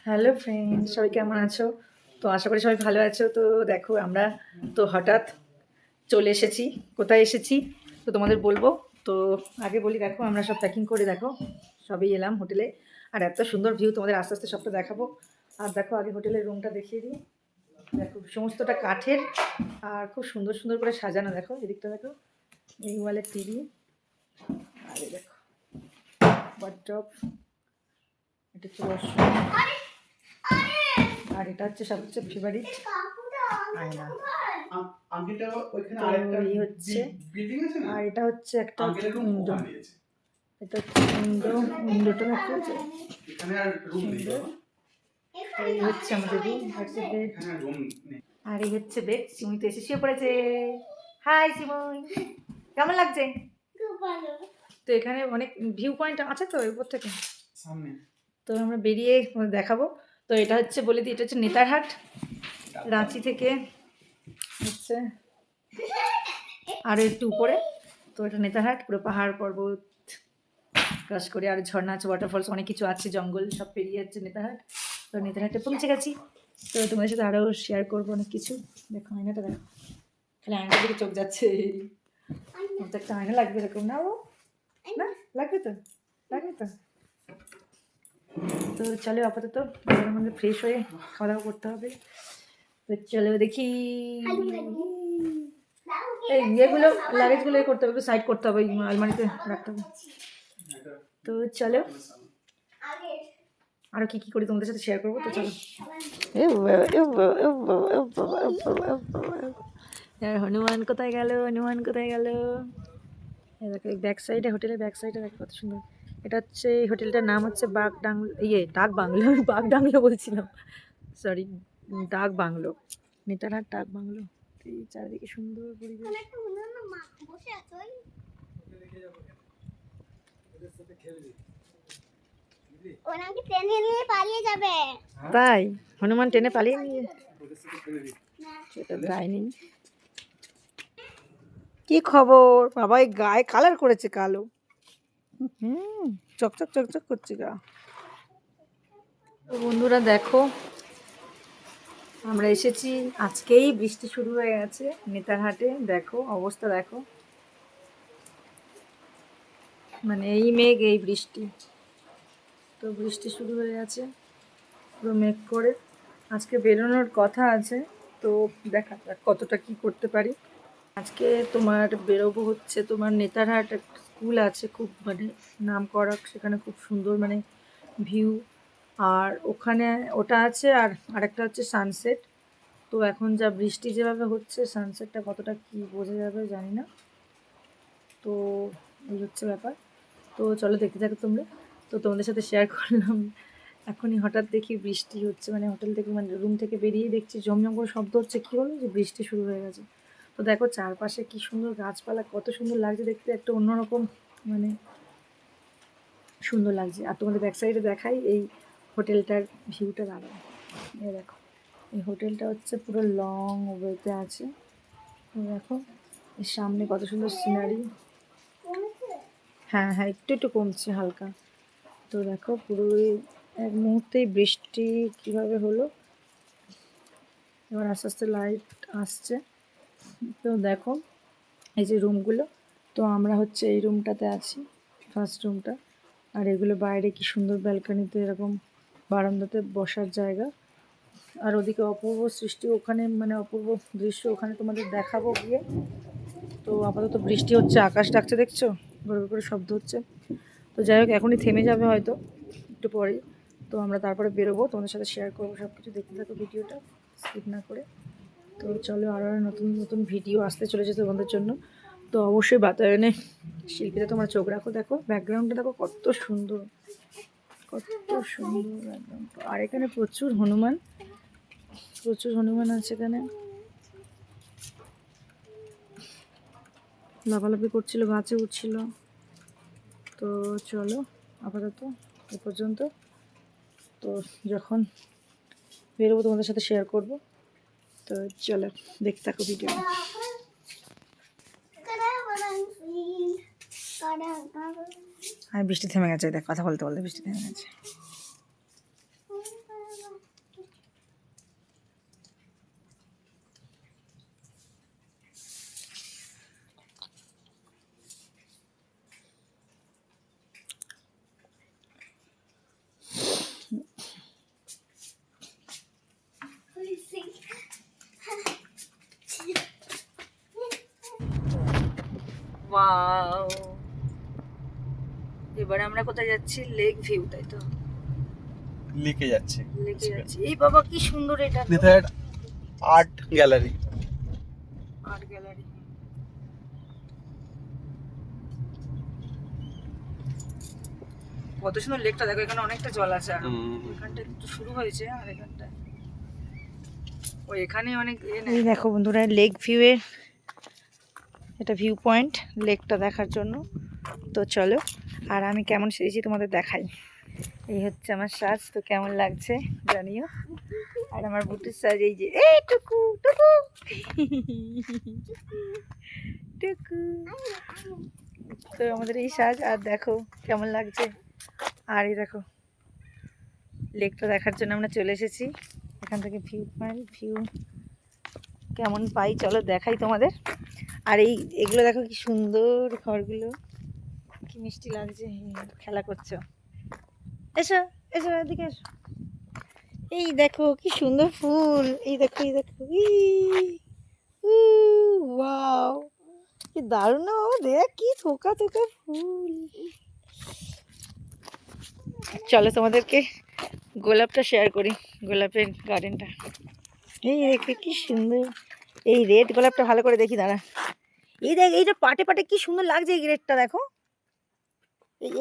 Hello friends, সবাই কেমন আছো? তো আশা করি সবাই ভালো আছো। তো দেখো আমরা তো হঠাৎ চলে এসেছি। কোথায় এসেছি তো তোমাদের বলবো। তো আগে বলি, দেখো আমরা সব প্যাকিং করে দেখো সবই এলাম হোটেলে। আর এত সুন্দর ভিউ, তোমাদের আস্তে আস্তে সবটা দেখাবো। আর দেখো আগে হোটেলের রুমটা দেখিয়ে দিই। দেখো সমস্তটা কাঠের আর খুব সুন্দর সুন্দর করে সাজানো। দেখো এদিকটা দেখো, এই ওয়ালের টিভি। আর এই দেখো ওয়ার্ডরোব, এটা হচ্ছে ওয়াশরুম। আর এটা হচ্ছে সবচেয়ে ফেভারিট আয়না। এই হচ্ছে, আর এটা হচ্ছে একটা উইন্ডো। এটা হচ্ছে উইন্ডো, উইন্ডোটা দেখা যাচ্ছে সুন্দর। এই হচ্ছে আমাদের রুম, হচ্ছে বেড। আর এই হচ্ছে বেড। সিমুই তো এসে শুয়ে পড়েছে। হাই সিমুই, কেমন লাগছে? তো এখানে অনেক ভিউ পয়েন্ট আছে তো উপর থেকে সামনে, তো আমরা বেরিয়ে দেখাবো। তো এটা হচ্ছে বলে দিই, এটা হচ্ছে নেতারহাট, রাঁচি থেকে হচ্ছে আরও একটু উপরে। তো এটা নেতারহাট, পুরো পাহাড় পর্বত ক্রস করে, আর ঝর্ণা আছে, ওয়াটারফলস, অনেক কিছু আছে, জঙ্গল সব পেরিয়ে যাচ্ছে নেতারহাট। তো নেতারহাটে পৌঁছে গেছি। তো তোমাদের সাথে আরও শেয়ার করবো অনেক কিছু। দেখো আয়নাটা দেখো, খালি আয়নাটার দিকে চোখ যাচ্ছে। আমার তো একটা আয়না লাগবে এরকম, না ও? না লাগবে তো, লাগবে তো। তো চলো আপাতত ঘরের মধ্যে ফ্রেশ হয়ে খাওয়া দাওয়া করতে হবে। তো চলো দেখি। এই ইয়েগুলো, লাগেজগুলো করতে হবে, সাইড করতে হবে, আলমারিতে রাখতে হবে। তো চলো আরো কি কি করি তোমাদের সাথে শেয়ার করবো। তো চলো। হনুমান কোথায় গেল? হনুমান কোথায় গেল? দেখো ব্যাক সাইডে, হোটেলের ব্যাক সাইডে দেখো কত সুন্দর। এটা হচ্ছে, এই হোটেলটার নাম হচ্ছে ডাক বাংলো। আমি বাঘ ডাংলো বলছিলাম, সরি, ডাক বাংলো, নেতারহাট ডাক বাংলো। এই চারিদিকে সুন্দর পরিবেশ। তাই হনুমান টেনে পালিয়ে নিয়ে, সেটা যায়নি। কি খবর বাবাই? গায়ে কালার করেছে কালো, চকচক চকচক করছে গা। তো বন্ধুরা দেখো, আমরা এসেছি, আজকেই বৃষ্টি শুরু হয়ে গেছে নেতারহাটে। দেখো অবস্থা দেখো, মানে এই মেঘ এই বৃষ্টি। তো বৃষ্টি শুরু হয়ে গেছে, পুরো মেঘ করে। আজকে বেরোনোর কথা আছে, তো দেখা যাক কতটা কি করতে পারি। আজকে তোমার বেরোবো হচ্ছে তোমার নেতারহাট, একটা স্কুল আছে খুব মানে নাম করা, সেখানে খুব সুন্দর মানে ভিউ। আর ওখানে ওটা আছে, আর আরেকটা হচ্ছে সানসেট। তো এখন যা বৃষ্টি যেভাবে হচ্ছে, সানসেটটা কতটা কি বোঝা যাবে জানি না। তো এই হচ্ছে ব্যাপার। তো চলো দেখতে থাকো তোমরা। তো তোমাদের সাথে শেয়ার করলাম। এখনই হঠাৎ দেখি বৃষ্টি হচ্ছে, মানে হোটেল থেকে, মানে রুম থেকে বেরিয়ে দেখছি ঝমঝম করে শব্দ হচ্ছে। কী হলো যে বৃষ্টি শুরু হয়ে গেছে। তো দেখো চারপাশে কি সুন্দর গাছপালা, কত সুন্দর লাগছে দেখতে, একটা অন্যরকম মানে সুন্দর লাগছে। আর তোমাদের ব্যাক সাইডে দেখাই, এই হোটেলটার ভিউটা দাঁড়ায়। এই দেখো, এই হোটেলটা হচ্ছে পুরো লং ওয়েতে আছে। তো দেখো এর সামনে কত সুন্দর সিনারি। হ্যাঁ হ্যাঁ, একটু একটু কমছে হালকা। তো দেখো পুরো এক মুহূর্তেই বৃষ্টি কিভাবে হলো। এবার আস্তে আস্তে লাইট আসছে। তো দেখো এই যে রুমগুলো, তো আমরা হচ্ছে এই রুমটাতে আছি, ফার্স্ট রুমটা। আর এগুলো বাইরে কি সুন্দর ব্যালকনিতে, এরকম বারান্দাতে বসার জায়গা। আর ওদিকে অপূর্ব সৃষ্টি, ওখানে মানে অপূর্ব দৃশ্য, ওখানে তোমাদের দেখাবো গিয়ে। তো আপাতত বৃষ্টি হচ্ছে, আকাশ ডাকছে দেখছো, গড় করে শব্দ হচ্ছে। তো যাই হোক এখনই থেমে যাবে হয়তো একটু পরেই। তো আমরা তারপরে বেরোবো, তোমাদের সাথে শেয়ার করবো সব কিছু। দেখতে থাকো ভিডিওটা স্কিপ না করে। তো চলো আরও নতুন নতুন ভিডিও আসতে চলেছে তোমাদের জন্য। তো অবশ্যই বাতায়নে শিল্পীরা তোমরা চোখ রাখো। দেখো ব্যাকগ্রাউন্ডটা দেখো কত সুন্দর, কত সুন্দর ব্যাকগ্রাউন্ড। আর এখানে প্রচুর হনুমান, প্রচুর হনুমান আছে এখানে, লাফালাফি করছিল, গাছে উঠছিল। তো চলো আপাতত এ পর্যন্ত। তো যখন বেরোবো তোমাদের সাথে শেয়ার করব। তো চলো দেখতে থাকো ভিডিও। আর বৃষ্টি থেমে গেছে, দেখ কথা বলতে বলতে বৃষ্টি থেমে গেছে। ওয়াও, এবারে আমরা কোথায় যাচ্ছি? লেক ভিউ, তাই তো? লেকে যাচ্ছে। লেকে যাচ্ছি। এই বাবা কি সুন্দর এটা, নেতার আর্ট গ্যালারি। Art gallery. কত সুন্দর লেকটা দেখো, এখানে অনেকটা জল আছে আর এখানটা একটু শুরু হয়েছে আর এখানটা ওই এখানে অনেক এই দেখো বন্ধুরা লেক ভিউ এর এটা ভিউ পয়েন্ট লেকটা দেখার জন্য। তো চলো, আর আমি কেমন সেজেছি তোমাদের দেখাই। এই হচ্ছে আমার সাজ, তো কেমন লাগছে জানিও। আর আমার বুটির সাজ এই যে, এই টুকু টুকু টুকু। তো আমাদের এই সাজ, আর দেখো কেমন লাগছে। আর এই দেখো লেকটা দেখার জন্য আমরা চলে এসেছি। এখান থেকে ভিউ পয়েন্ট, ভিউ কেমন পাই চলো দেখাই তোমাদের। আর এগুলো দেখো কি সুন্দর ঘরগুলো, কি মিষ্টি লাগছে। খেলা করছো, এসো এসো এদিকে এসো। এই দেখো কি সুন্দর ফুল, এই দেখো এই দেখো, ওয়াও কি দারুণ না বাবা, দেখ কি থোকা থোকা ফুল। চলো তোমাদেরকে গোলাপটা শেয়ার করি, গোলাপের গার্ডেনটা। এই দেখো কি সুন্দর, এই রেড গোলাপটা ভালো করে দেখি দাঁড়া। এই দেখ এইটা পাটে পাটে কি সুন্দর লাগছে, এই রেডটা দেখো,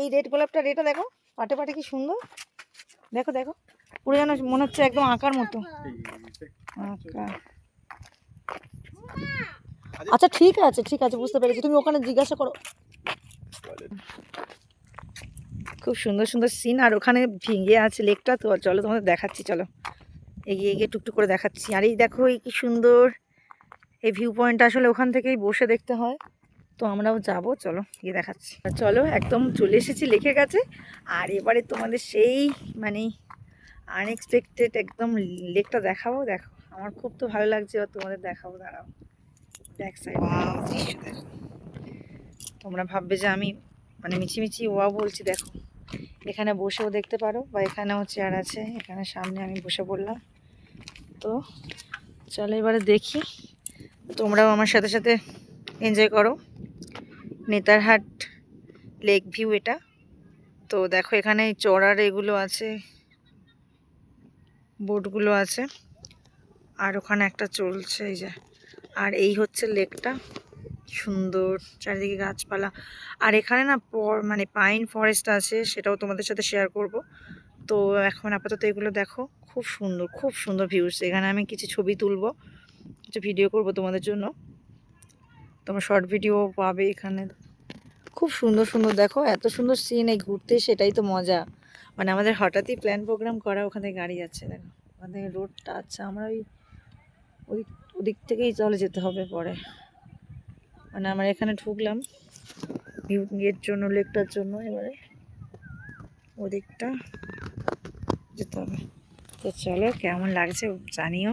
এই রেড গোলাপটা, রেডটা দেখো পাটে পাটে কি সুন্দর। দেখো দেখো পুরো যেন মনে হচ্ছে একদম আঁকার মতো আঁকা। আচ্ছা ঠিক আছে ঠিক আছে, বুঝতে পেরেছি, তুমি ওখানে জিজ্ঞাসা করো। খুব সুন্দর সুন্দর সিন, আর ওখানে ভেঙে আছে লেকটা। তো চলো তোমাদের দেখাচ্ছি, চলো এগিয়ে এগিয়ে টুকটুক করে দেখাচ্ছি। আর এই দেখো এই কি সুন্দর এই ভিউ পয়েন্টটা, আসলে ওখান থেকেই বসে দেখতে হয়। তো আমরাও যাব, চলো গিয়ে দেখাচ্ছি। চলো একদম চলে এসেছি লেকের কাছে। আর এবারে তোমাদের সেই মানে আনএক্সপেক্টেড একদম লেকটা দেখাবো। দেখো আমার খুব তো ভালো লাগছে, এবার তোমাদের দেখাবো, দাঁড়াও। ব্যাক সাইড দৃশ্য দেখো, তোমরা ভাববে যে আমি মানে মিছিমিছি ওয়া বলছি। দেখো এখানে বসেও দেখতে পারো, বা এখানেও চেয়ার আছে, এখানে সামনে আমি বসে পড়লাম। তো চলো এবারে দেখি, তোমরাও আমার সাথে সাথে এনজয় করো। নেতারহাট লেক ভিউ এটা। তো দেখো এখানে চড়ার এগুলো আছে, বোটগুলো আছে, আর ওখানে একটা চলছে এই যে। আর এই হচ্ছে লেকটা, সুন্দর চারিদিকে গাছপালা। আর এখানে না মানে পাইন ফরেস্ট আছে, সেটাও তোমাদের সাথে শেয়ার করব। তো এখন আপাতত এগুলো দেখো, খুব সুন্দর ভিউস। এখানে আমি কিছু ছবি তুলবো, কিছু ভিডিও করব তোমাদের জন্য, তোমার শর্ট ভিডিও পাবে এখানে। খুব সুন্দর সুন্দর দেখো, এত সুন্দর সিন, এই ঘুরতে সেটাই তো মজা। মানে আমাদের হঠাৎই প্ল্যান প্রোগ্রাম করা, ওখানে গাড়ি যাচ্ছে দেখো, ওখান থেকে রোডটা। আচ্ছা আমরা ওদিক থেকেই চলে যেতে হবে পরে। মানে আমরা এখানে ঢুকলাম ভিউয়ের জন্য, লেকটার জন্য, এবারে ওদিকটা যেতে হবে। তো চলো কেমন লাগছে জানিও।